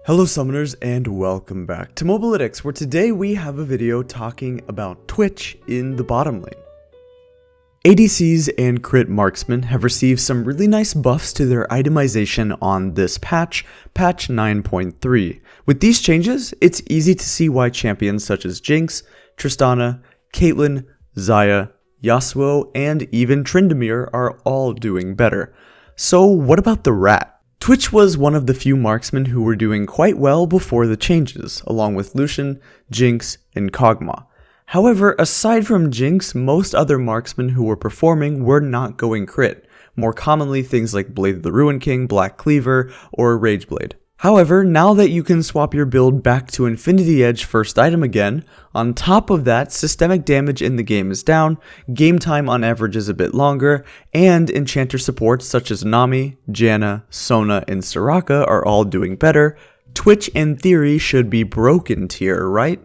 Hello summoners and welcome back to Mobalytics, where today we have a video talking about Twitch in the bottom lane. ADCs and crit marksmen have received some really nice buffs to their itemization on this patch 9.3. With these changes, it's easy to see why champions such as Jinx, Tristana, Caitlyn, Xayah, Yasuo, and even Tryndamere are all doing better. So what about the rat? Twitch was one of the few marksmen who were doing quite well before the changes, along with Lucian, Jinx, and Kog'Maw. However, aside from Jinx, most other marksmen who were performing were not going crit, more commonly things like Blade of the Ruined King, Black Cleaver, or Rageblade. However, now that you can swap your build back to Infinity Edge first item again, on top of that, systemic damage in the game is down, game time on average is a bit longer, and enchanter supports such as Nami, Janna, Sona, and Soraka are all doing better, Twitch in theory should be broken tier, right?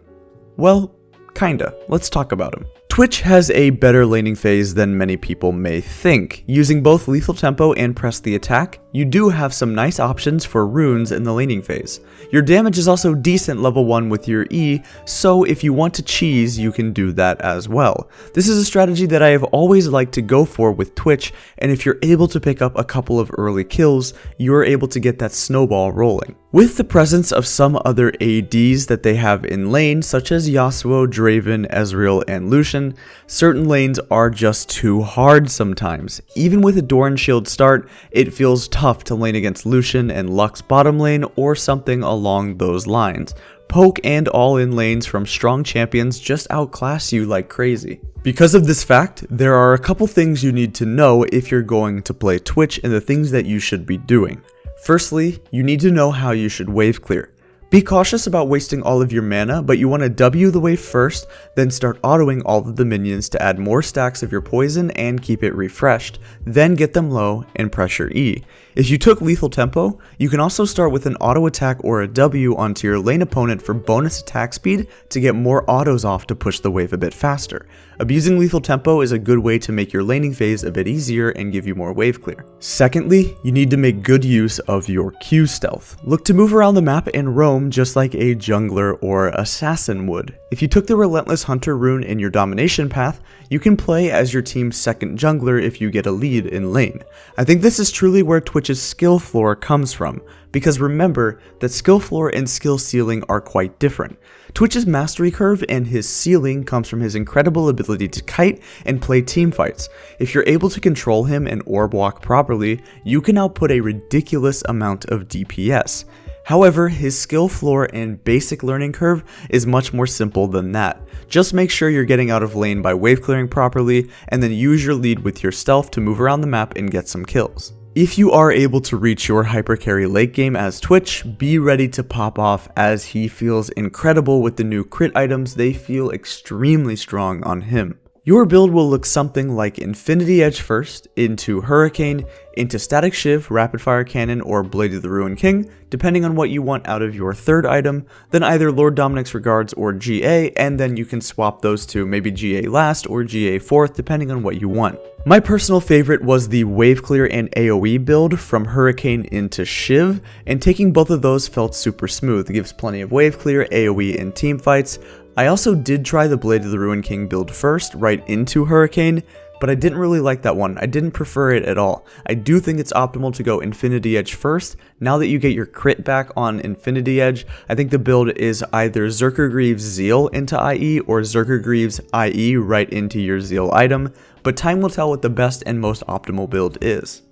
Well, kinda. Let's talk about him. Twitch has a better laning phase than many people may think. Using both lethal tempo and press the attack, you do have some nice options for runes in the laning phase. Your damage is also decent level 1 with your E, so if you want to cheese, you can do that as well. This is a strategy that I have always liked to go for with Twitch, and if you're able to pick up a couple of early kills, you're able to get that snowball rolling. With the presence of some other ADs that they have in lane, such as Yasuo, Draven, Ezreal, and Lucian, certain lanes are just too hard sometimes. Even with a Doran Shield start, it feels tough to lane against Lucian and Lux bottom lane or something along those lines. Poke and all-in lanes from strong champions just outclass you like crazy. Because of this fact, there are a couple things you need to know if you're going to play Twitch and the things that you should be doing. Firstly, you need to know how you should wave clear. Be cautious about wasting all of your mana, but you want to W the wave first, then start autoing all of the minions to add more stacks of your poison and keep it refreshed, then get them low and pressure E. If you took lethal tempo, you can also start with an auto attack or a W onto your lane opponent for bonus attack speed to get more autos off to push the wave a bit faster. Abusing lethal tempo is a good way to make your laning phase a bit easier and give you more wave clear. Secondly, you need to make good use of your Q stealth. Look to move around the map and roam just like a jungler or assassin would. If you took the Relentless Hunter rune in your domination path, you can play as your team's second jungler if you get a lead in lane. I think this is truly where Twitch's skill floor comes from, because remember that skill floor and skill ceiling are quite different. Twitch's mastery curve and his ceiling comes from his incredible ability to kite and play team fights. If you're able to control him and orb walk properly, you can output a ridiculous amount of DPS. However, his skill floor and basic learning curve is much more simple than that. Just make sure you're getting out of lane by wave clearing properly, and then use your lead with your stealth to move around the map and get some kills. If you are able to reach your hyper carry late game as Twitch, be ready to pop off as he feels incredible with the new crit items. They feel extremely strong on him. Your build will look something like Infinity Edge first, into Hurricane, into Static Shiv, Rapid Fire Cannon, or Blade of the Ruined King, depending on what you want out of your third item, then either Lord Dominic's Regards or GA, and then you can swap those two, maybe GA last or GA fourth, depending on what you want. My personal favorite was the Waveclear and AoE build from Hurricane into Shiv, and taking both of those felt super smooth. It gives plenty of Waveclear, AoE, and team fights. I also did try the Blade of the Ruined King build first, right into Hurricane, but I didn't really like that one. I didn't prefer it at all. I do think it's optimal to go Infinity Edge first. Now that you get your crit back on Infinity Edge, I think the build is either Zerker Greaves Zeal into IE or Zerker Greaves IE right into your Zeal item, but time will tell what the best and most optimal build is.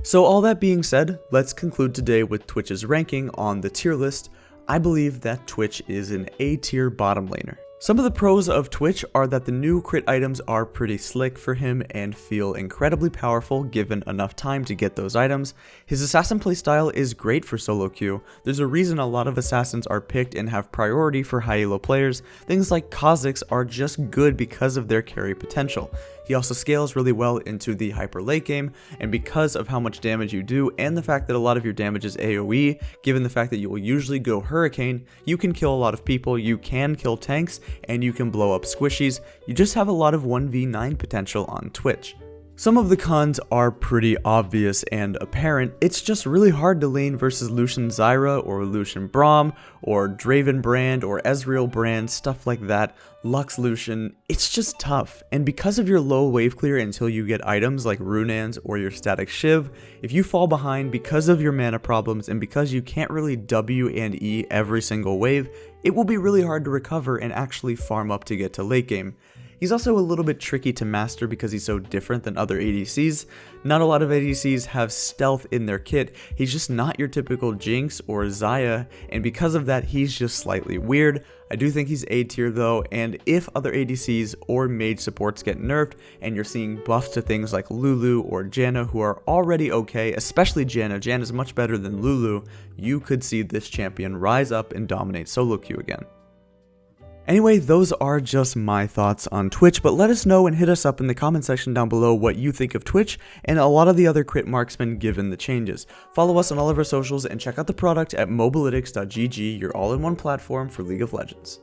So all that being said, let's conclude today with Twitch's ranking on the tier list. I believe that Twitch is an A-tier bottom laner. Some of the pros of Twitch are that the new crit items are pretty slick for him and feel incredibly powerful given enough time to get those items. His assassin playstyle is great for solo queue. There's a reason a lot of assassins are picked and have priority for high elo players. Things like Kha'Zix are just good because of their carry potential. He also scales really well into the hyper late game, and because of how much damage you do and the fact that a lot of your damage is AoE, given the fact that you will usually go Hurricane, you can kill a lot of people, you can kill tanks, and you can blow up squishies. You just have a lot of 1v9 potential on Twitch. Some of the cons are pretty obvious and apparent. It's just really hard to lane versus Lucian Zyra or Lucian Braum or Draven Brand or Ezreal Brand, stuff like that. Lux Lucian, it's just tough. And because of your low wave clear until you get items like Runaan's or your Static Shiv, if you fall behind because of your mana problems and because you can't really W and E every single wave, it will be really hard to recover and actually farm up to get to late game. He's also a little bit tricky to master because he's so different than other ADCs. Not a lot of ADCs have stealth in their kit. He's just not your typical Jinx or Xayah, and because of that, he's just slightly weird. I do think he's A tier though, and if other ADCs or mage supports get nerfed and you're seeing buffs to things like Lulu or Janna who are already okay, especially Janna, Janna's much better than Lulu, you could see this champion rise up and dominate solo queue again. Anyway, those are just my thoughts on Twitch, but let us know and hit us up in the comment section down below what you think of Twitch and a lot of the other crit marksmen given the changes. Follow us on all of our socials and check out the product at mobalytics.gg, your all-in-one platform for League of Legends.